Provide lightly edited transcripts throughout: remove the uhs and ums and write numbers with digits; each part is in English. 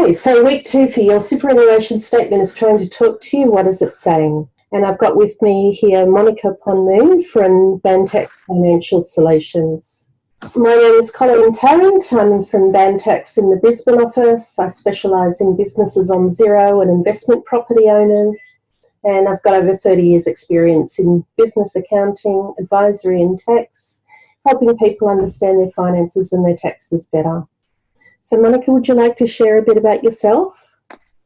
Okay, so week 2 for your superannuation statement is trying to talk to you. What is it saying? And I've got with me here Monica Ponmoon from Bantax Financial Solutions. My name is Colleen Tarrant. I'm from Bantax in the Brisbane office. I specialise in businesses on zero and investment property owners. And I've got over 30 years experience in business accounting, advisory and tax, helping people understand their finances and their taxes better. So Monica, would you like to share a bit about yourself?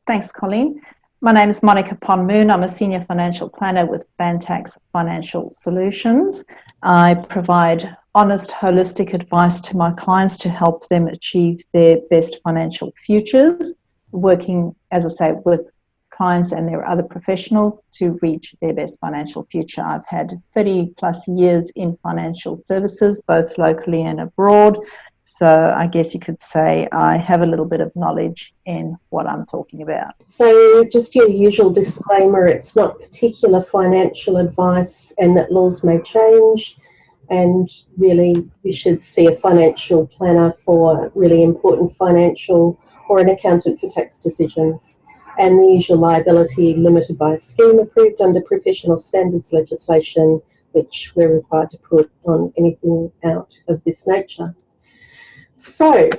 Thanks, Colleen. My name is Monica Ponmoon. I'm a senior financial planner with Bantax Financial Solutions. I provide honest, holistic advice to my clients to help them achieve their best financial futures, working, as I say, with clients and their other professionals to reach their best financial future. I've had 30 plus years in financial services, both locally and abroad. So I guess you could say I have a little bit of knowledge in what I'm talking about. So just your usual disclaimer, it's not particular financial advice and that laws may change, and really you should see a financial planner for really important financial or an accountant for tax decisions. And the usual liability limited by a scheme approved under professional standards legislation, which we're required to put on anything out of this nature. So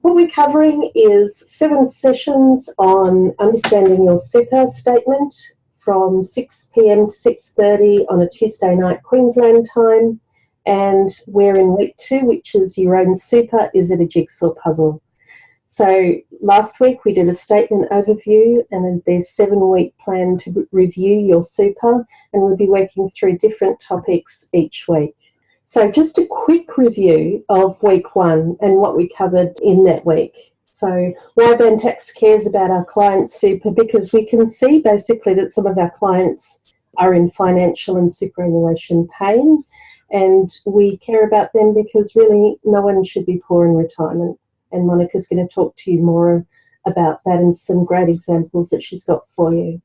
what we're covering is 7 sessions on understanding your super statement from 6 p.m. to 6:30 on a Tuesday night Queensland time, and we're in week 2, which is your own super. Is it a jigsaw puzzle? So last week we did a statement overview, and there's 7-week plan to review your super, and we'll be working through different topics each week. So just a quick review of week 1 and what we covered in that week. So why Bantax cares about our clients' super, because we can see basically that some of our clients are in financial and superannuation pain, and we care about them because really no one should be poor in retirement. And Monica's going to talk to you more about that and some great examples that she's got for you.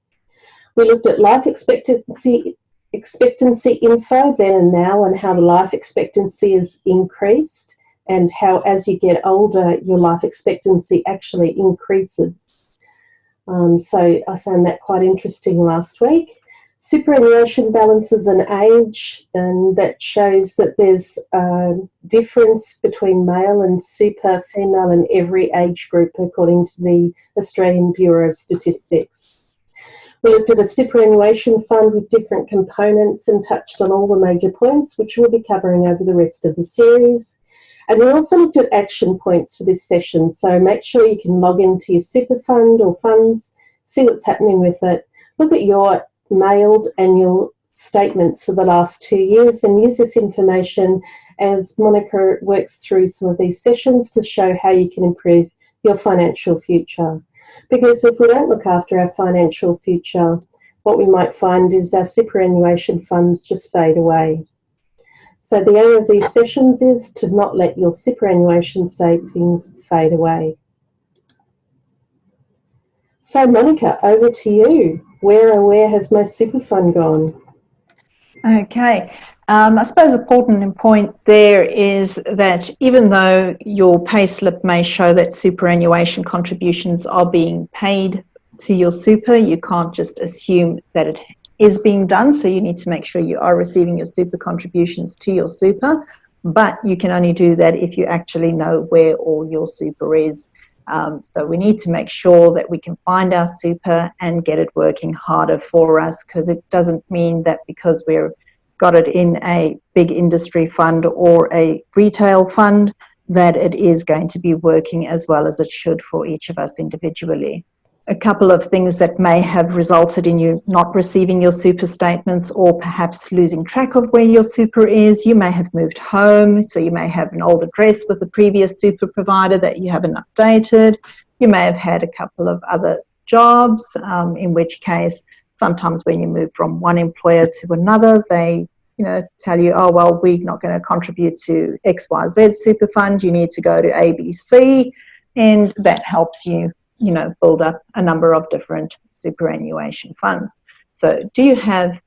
We looked at life expectancy info then and now, and how the life expectancy is increased, and how as you get older your life expectancy actually increases. So I found that quite interesting last week. Superannuation balances and age, and that shows that there's a difference between male and super female in every age group according to the Australian Bureau of Statistics. We looked at a superannuation fund with different components and touched on all the major points, which we'll be covering over the rest of the series. And we also looked at action points for this session, so make sure you can log into your super fund or funds, see what's happening with it, look at your mailed annual statements for the last 2 years, and use this information as Monica works through some of these sessions to show how you can improve your financial future. Because if we don't look after our financial future, what we might find is our superannuation funds just fade away. So the aim of these sessions is to not let your superannuation savings fade away. So Monica, over to you. Where has my super fund gone? Okay. I suppose the important point there is that even though your payslip may show that superannuation contributions are being paid to your super, you can't just assume that it is being done. So you need to make sure you are receiving your super contributions to your super, but you can only do that if you actually know where all your super is. So we need to make sure that we can find our super and get it working harder for us, because it doesn't mean that because we've got it in a big industry fund or a retail fund that it is going to be working as well as it should for each of us individually. A couple of things that may have resulted in you not receiving your super statements, or perhaps losing track of where your super is. You may have moved home, so you may have an old address with the previous super provider that you haven't updated. You may have had a couple of other jobs, in which case sometimes when you move from one employer to another, they tell you, oh, well, we're not going to contribute to XYZ super fund. You need to go to ABC, and that helps you build up a number of different superannuation funds. So do you have,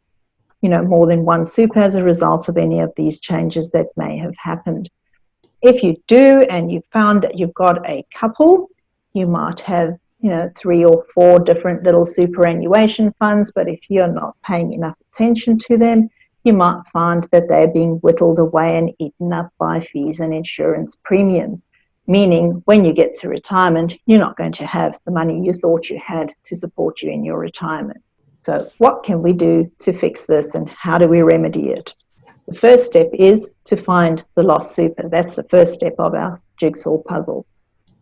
more than one super as a result of any of these changes that may have happened? If you do, and you found that you've got a couple, you might have 3 or 4 different little superannuation funds, but if you're not paying enough attention to them, you might find that they're being whittled away and eaten up by fees and insurance premiums, meaning when you get to retirement, you're not going to have the money you thought you had to support you in your retirement. So what can we do to fix this, and how do we remedy it? The first step is to find the lost super. That's the first step of our jigsaw puzzle.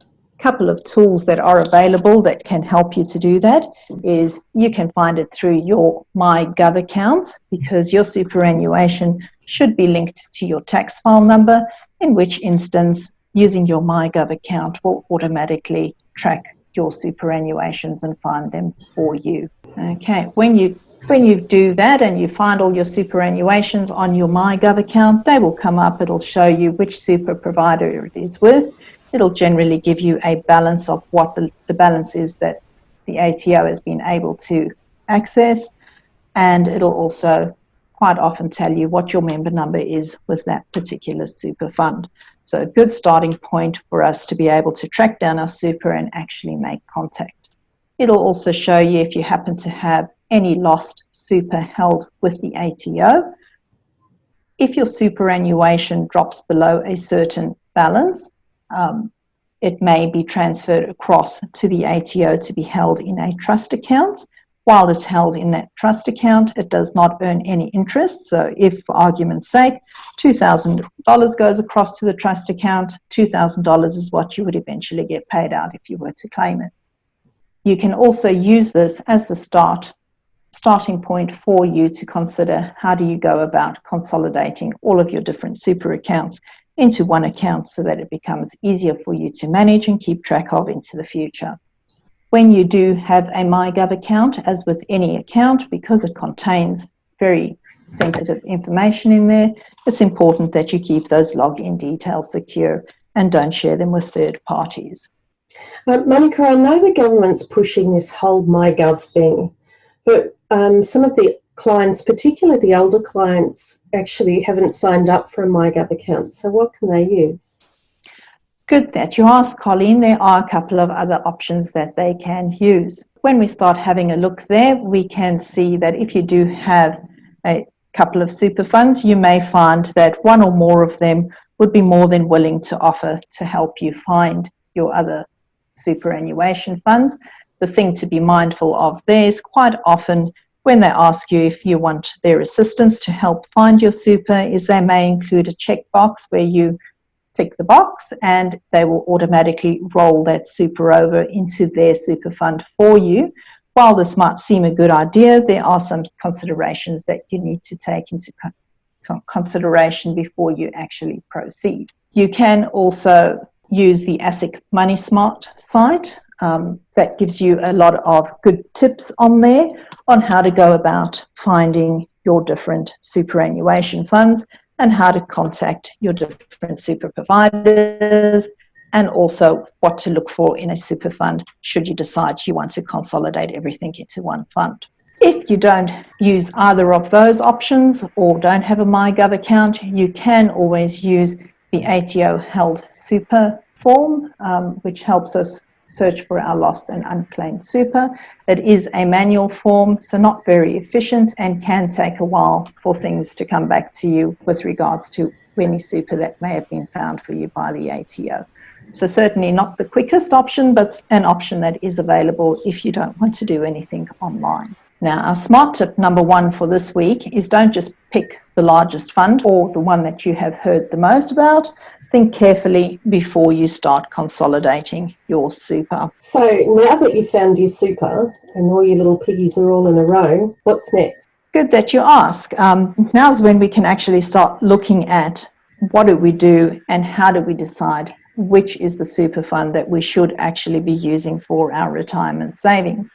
A couple of tools that are available that can help you to do that is you can find it through your MyGov account, because your superannuation should be linked to your tax file number, in which instance using your MyGov account will automatically track your superannuations and find them for you. Okay, when you do that and you find all your superannuations on your MyGov account, they will come up. It'll show you which super provider it is with. It'll generally give you a balance of what the balance is that the ATO has been able to access, and it'll also quite often tell you what your member number is with that particular super fund. So a good starting point for us to be able to track down our super and actually make contact. It'll also show you if you happen to have any lost super held with the ATO. If your superannuation drops below a certain balance, it may be transferred across to the ATO to be held in a trust account. While it's held in that trust account, it does not earn any interest. So if, for argument's sake, $2,000 goes across to the trust account, $2,000 is what you would eventually get paid out if you were to claim it. You can also use this as the starting point for you to consider how do you go about consolidating all of your different super accounts into one account so that it becomes easier for you to manage and keep track of into the future. When you do have a MyGov account, as with any account, because it contains very sensitive information in there, it's important that you keep those login details secure and don't share them with third parties. Monica, I know the government's pushing this whole MyGov thing, but some of the clients, particularly the older clients, actually haven't signed up for a MyGov account. So what can they use? Good that you asked, Colleen. There are a couple of other options that they can use. When we start having a look there, we can see that if you do have a couple of super funds, you may find that one or more of them would be more than willing to offer to help you find your other superannuation funds. The thing to be mindful of there is quite often when they ask you if you want their assistance to help find your super, is they may include a checkbox where you tick the box and they will automatically roll that super over into their super fund for you. While this might seem a good idea, there are some considerations that you need to take into consideration before you actually proceed. You can also use the ASIC Money Smart site. That gives you a lot of good tips on there on how to go about finding your different superannuation funds and how to contact your different super providers, and also what to look for in a super fund should you decide you want to consolidate everything into one fund. If you don't use either of those options or don't have a MyGov account, you can always use the ATO held super form, which helps us search for our lost and unclaimed super. It is a manual form, so not very efficient, and can take a while for things to come back to you with regards to any super that may have been found for you by the ATO. So certainly not the quickest option, but an option that is available if you don't want to do anything online. Now, our smart tip number 1 for this week is don't just pick the largest fund or the one that you have heard the most about. Think carefully before you start consolidating your super. So now that you've found your super and all your little piggies are all in a row, what's next? Good that you ask. Now's when we can actually start looking at what do we do and how do we decide which is the super fund that we should actually be using for our retirement savings.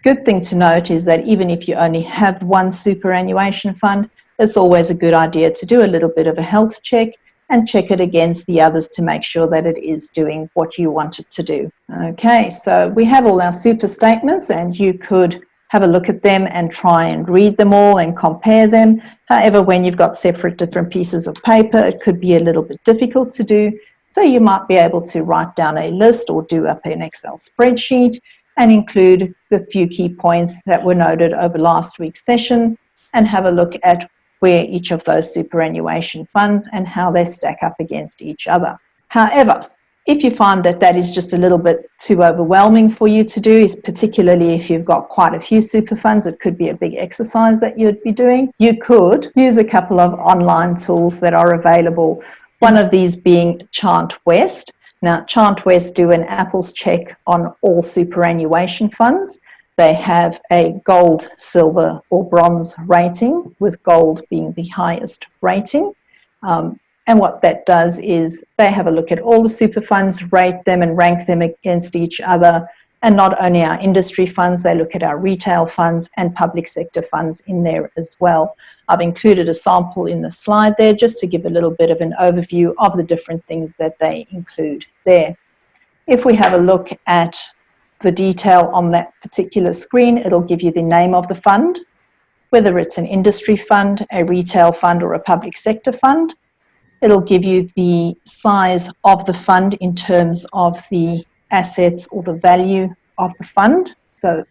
Good thing to note is that even if you only have one superannuation fund, it's always a good idea to do a little bit of a health check and check it against the others to make sure that it is doing what you want it to do. Okay, so we have all our super statements and you could have a look at them and try and read them all and compare them. However, when you've got separate different pieces of paper, it could be a little bit difficult to do. So you might be able to write down a list or do up an Excel spreadsheet and include the few key points that were noted over last week's session and have a look at where each of those superannuation funds and how they stack up against each other. However, if you find that that is just a little bit too overwhelming for you to do, is particularly if you've got quite a few super funds, it could be a big exercise that you'd be doing. You could use a couple of online tools that are available, one of these being Chant West. Now, Chant West do an apples check on all superannuation funds. They have a gold, silver or bronze rating, with gold being the highest rating. And what that does is they have a look at all the super funds, rate them and rank them against each other. And not only our industry funds, they look at our retail funds and public sector funds in there as well. I've included a sample in the slide there just to give a little bit of an overview of the different things that they include there. If we have a look at the detail on that particular screen, it'll give you the name of the fund, whether it's an industry fund, a retail fund or a public sector fund. It'll give you the size of the fund in terms of the assets or the value of the fund, so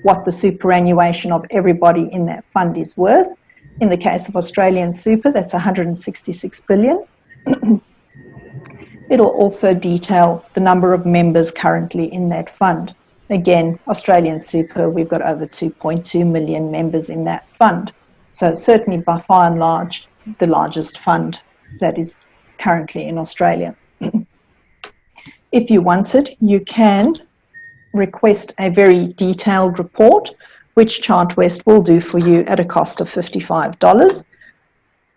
what the superannuation of everybody in that fund is worth. In the case of Australian Super, that's 166 billion. It'll also detail the number of members currently in that fund. Again, Australian Super, we've got over 2.2 million members in that fund. So certainly by far and large, the largest fund that is currently in Australia. If you wanted, you can request a very detailed report, which Chant West will do for you at a cost of $55.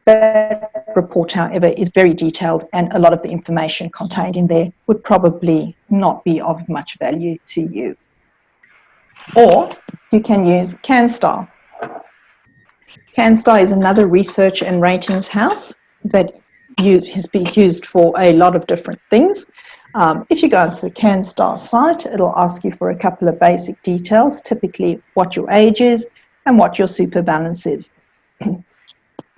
That report, however, is very detailed, and a lot of the information contained in there would probably not be of much value to you. Or you can use CanStar. CanStar is another research and ratings house that has been used for a lot of different things. If you go onto the CanStar site, it'll ask you for a couple of basic details, typically what your age is and what your super balance is.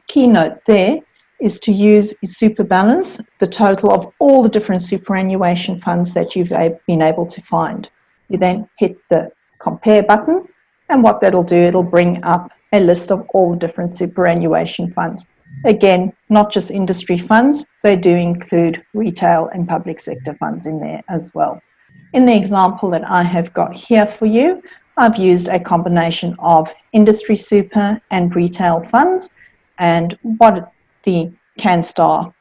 Keynote there is to use super balance, the total of all the different superannuation funds that you've been able to find. You then hit the compare button, and what that'll do, it'll bring up a list of all the different superannuation funds. Again, not just industry funds, they do include retail and public sector funds in there as well. In the example that I have got here for you, I've used a combination of industry super and retail funds, and what the CanStar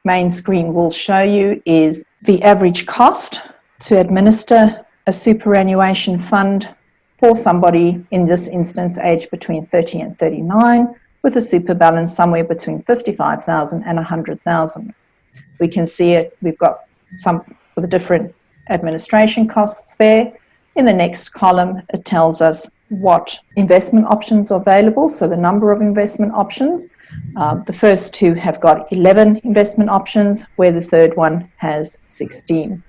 main screen will show you is the average cost to administer a superannuation fund for somebody, in this instance, aged between 30 and 39, with a super balance somewhere between 55,000 and 100,000. We can see it, we've got some of the different administration costs there. In the next column, it tells us what investment options are available, so the number of investment options. The first two have got 11 investment options, where the third one has 16.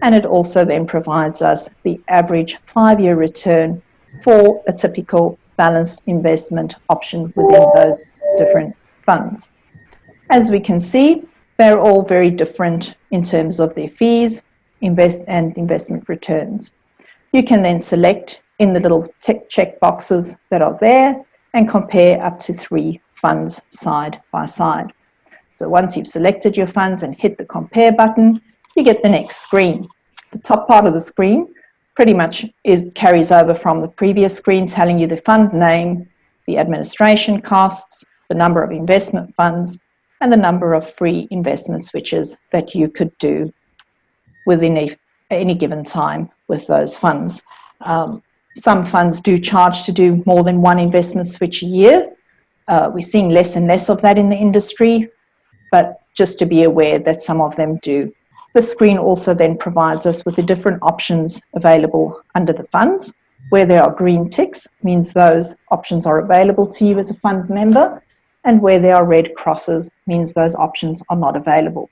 And it also then provides us the average 5-year return for a typical balanced investment option within those different funds. As we can see, they're all very different in terms of their fees, and investment returns. You can then select in the little check boxes that are there and compare up to 3 funds side by side. So once you've selected your funds and hit the compare button, you get the next screen. The top part of the screen pretty much carries over from the previous screen, telling you the fund name, the administration costs, the number of investment funds, and the number of free investment switches that you could do within any given time with those funds. Some funds do charge to do more than one investment switch a year. We're seeing less and less of that in the industry, but just to be aware that some of them do. The screen also then provides us with the different options available under the funds. Where there are green ticks means those options are available to you as a fund member, and where there are red crosses means those options are not available.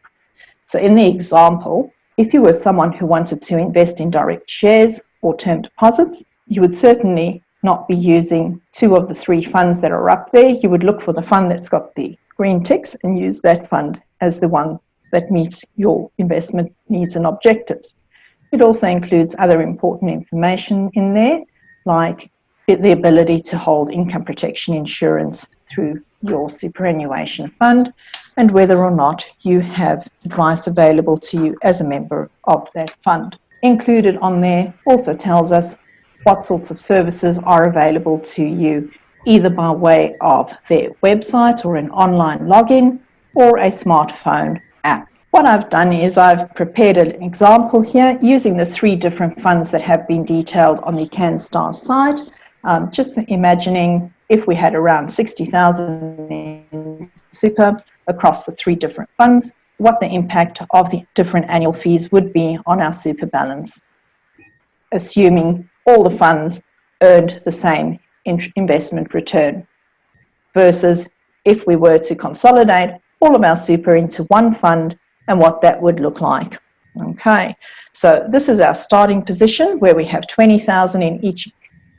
So in the example, if you were someone who wanted to invest in direct shares or term deposits, you would certainly not be using 2 of the 3 funds that are up there. You would look for the fund that's got the green ticks and use that fund as the one that meets your investment needs and objectives. It also includes other important information in there, like the ability to hold income protection insurance through your superannuation fund, and whether or not you have advice available to you as a member of that fund. Included on there also tells us what sorts of services are available to you, either by way of their website or an online login or a smartphone app. What I've done is I've prepared an example here using the 3 different funds that have been detailed on the CanStar site. Just imagining if we had around 60,000 in super across the 3 different funds, what the impact of the different annual fees would be on our super balance, assuming all the funds earned the same investment return, versus if we were to consolidate all of our super into one fund and what that would look like. Okay, so this is our starting position where we have 20,000 in each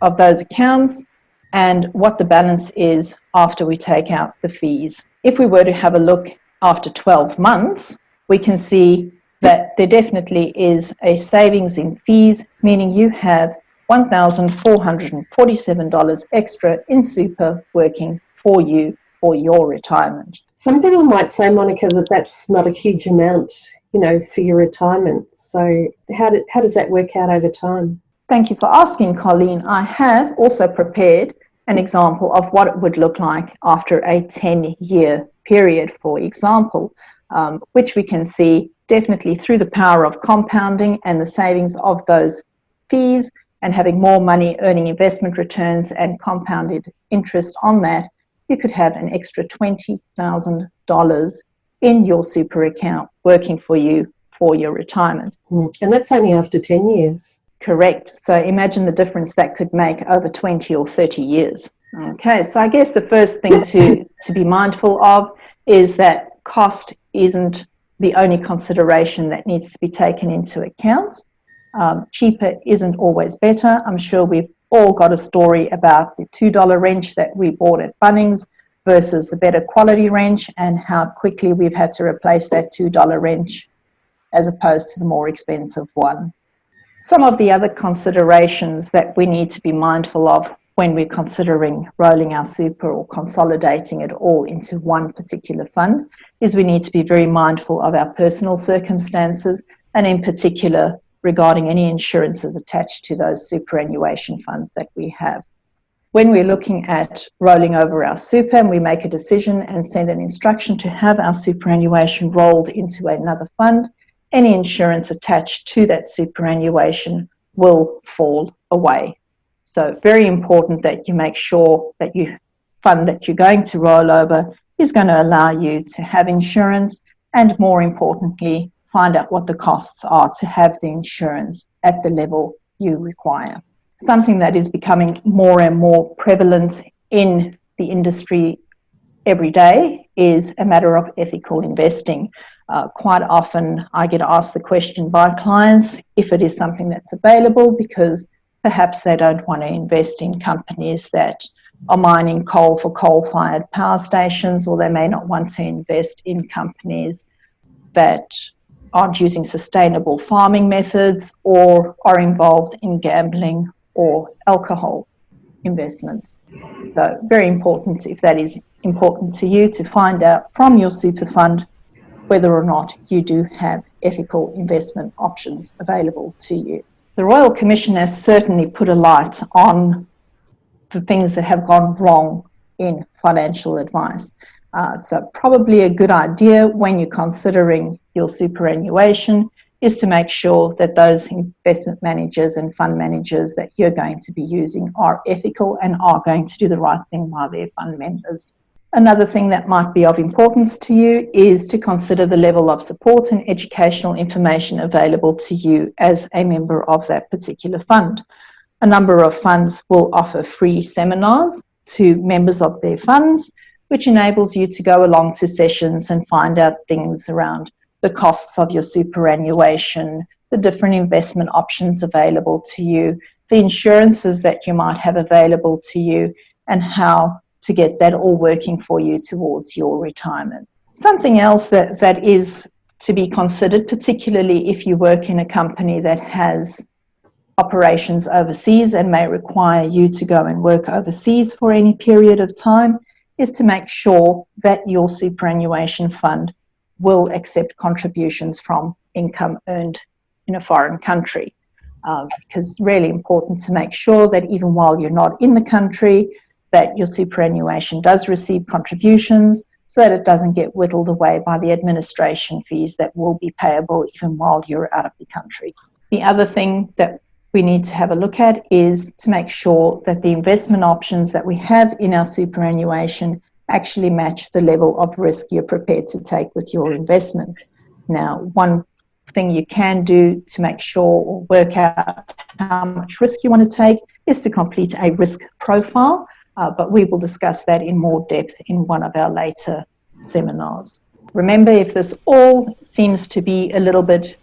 of those accounts and what the balance is after we take out the fees. If we were to have a look after 12 months, we can see that there definitely is a savings in fees, meaning you have $1,447 extra in super working for you for your retirement. Some people might say, Monica, that that's not a huge amount, for your retirement. So how does that work out over time? Thank you for asking, Colleen. I have also prepared an example of what it would look like after a 10-year period, for example, which we can see definitely through the power of compounding and the savings of those fees and having more money earning investment returns and compounded interest on that. You could have an extra $20,000 in your super account working for you for your retirement. And that's only after 10 years. Correct. So imagine the difference that could make over 20 or 30 years. Okay, so I guess the first thing to be mindful of is that cost isn't the only consideration that needs to be taken into account. Cheaper isn't always better. I'm sure we've all got a story about the $2 wrench that we bought at Bunnings versus the better quality wrench and how quickly we've had to replace that $2 wrench as opposed to the more expensive one. Some of the other considerations that we need to be mindful of when we're considering rolling our super or consolidating it all into one particular fund is we need to be very mindful of our personal circumstances and in particular regarding any insurances attached to those superannuation funds that we have. When we're looking at rolling over our super and we make a decision and send an instruction to have our superannuation rolled into another fund, any insurance attached to that superannuation will fall away. So very important that you make sure that your fund that you're going to roll over is going to allow you to have insurance and more importantly, find out what the costs are to have the insurance at the level you require. Something that is becoming more and more prevalent in the industry every day is a matter of ethical investing. Quite often I get asked the question by clients if it is something that's available because perhaps they don't want to invest in companies that are mining coal for coal-fired power stations, or they may not want to invest in companies that aren't using sustainable farming methods or are involved in gambling or alcohol investments. So very important, if that is important to you, to find out from your super fund whether or not you do have ethical investment options available to you. The Royal Commission has certainly put a light on the things that have gone wrong in financial advice. So probably a good idea when you're considering your superannuation is to make sure that those investment managers and fund managers that you're going to be using are ethical and are going to do the right thing by their fund members. Another thing that might be of importance to you is to consider the level of support and educational information available to you as a member of that particular fund. A number of funds will offer free seminars to members of their funds, which enables you to go along to sessions and find out things around the costs of your superannuation, the different investment options available to you, the insurances that you might have available to you, and how to get that all working for you towards your retirement. Something else that is to be considered, particularly if you work in a company that has operations overseas and may require you to go and work overseas for any period of time, is to make sure that your superannuation fund will accept contributions from income earned in a foreign country. Because it's really important to make sure that even while you're not in the country, that your superannuation does receive contributions so that it doesn't get whittled away by the administration fees that will be payable even while you're out of the country. The other thing that we need to have a look at is to make sure that the investment options that we have in our superannuation actually match the level of risk you're prepared to take with your investment. Now, one thing you can do to make sure or work out how much risk you want to take is to complete a risk profile, but we will discuss that in more depth in one of our later seminars. Remember, if this all seems to be a little bit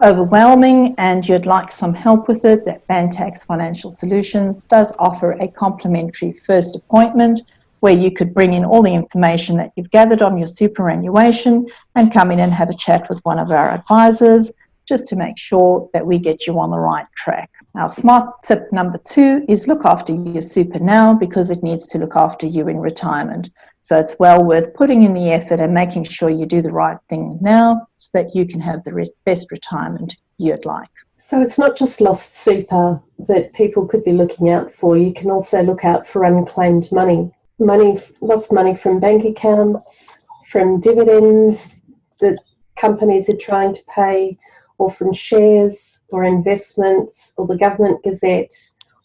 overwhelming and you'd like some help with it, that Bantax Financial Solutions does offer a complimentary first appointment where you could bring in all the information that you've gathered on your superannuation and come in and have a chat with one of our advisors just to make sure that we get you on the right track. Our smart tip number 2 is look after your super now, because it needs to look after you in retirement. So it's well worth putting in the effort and making sure you do the right thing now so that you can have the best retirement you'd like. So it's not just lost super that people could be looking out for. You can also look out for unclaimed money. Lost money from bank accounts, from dividends that companies are trying to pay, or from shares or investments or the government gazette,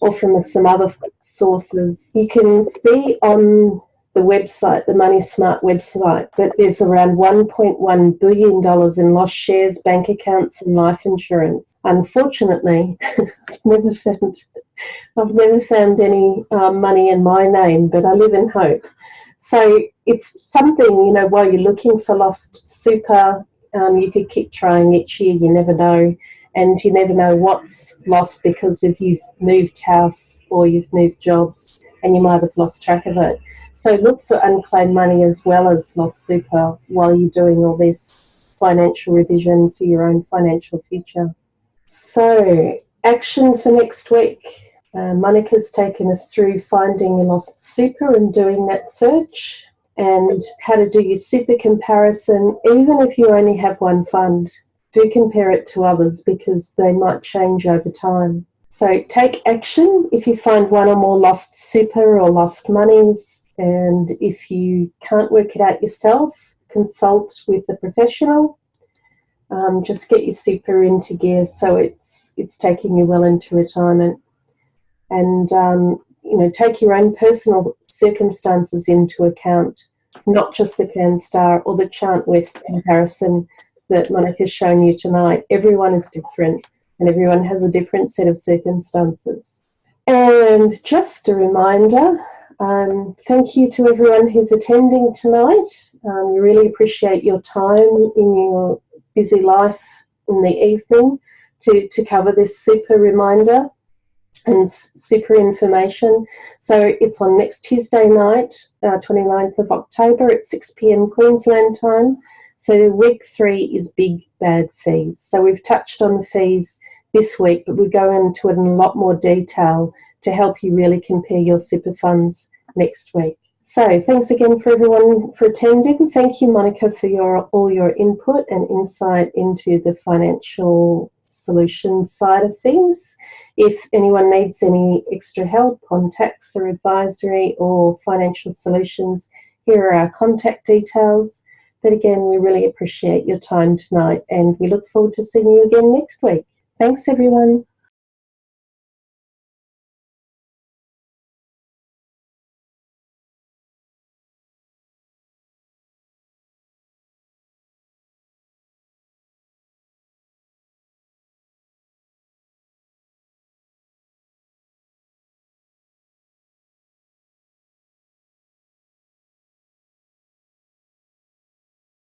or from some other sources. You can see on the website, the Money Smart website, that there's around $1.1 billion in lost shares, bank accounts and life insurance. Unfortunately, I've never found any money in my name, but I live in hope. So it's something, while you're looking for lost super, you could keep trying each year, you never know. And you never know what's lost because if you've moved house or you've moved jobs and you might have lost track of it. So look for unclaimed money as well as lost super while you're doing all this financial revision for your own financial future. So action for next week. Monica's taken us through finding your lost super and doing that search, and how to do your super comparison. Even if you only have one fund, do compare it to others because they might change over time. So take action if you find one or more lost super or lost monies. And if you can't work it out yourself, consult with a professional. Just get your super into gear so it's taking you well into retirement. And take your own personal circumstances into account, not just the CanStar or the Chant West comparison that Monica's shown you tonight. Everyone is different and everyone has a different set of circumstances. And just a reminder, thank you to everyone who's attending tonight. We really appreciate your time in your busy life in the evening to cover this super reminder and super information. So it's on next Tuesday night, 29th of October at 6 p.m. Queensland time. So week 3 is big bad fees. So we've touched on the fees this week, but we go into it in a lot more detail to help you really compare your super funds next week. So thanks again for everyone for attending. Thank you, Monica, for all your input and insight into the financial solutions side of things. If anyone needs any extra help on tax or advisory or financial solutions, here are our contact details. But again, we really appreciate your time tonight and we look forward to seeing you again next week. Thanks, everyone.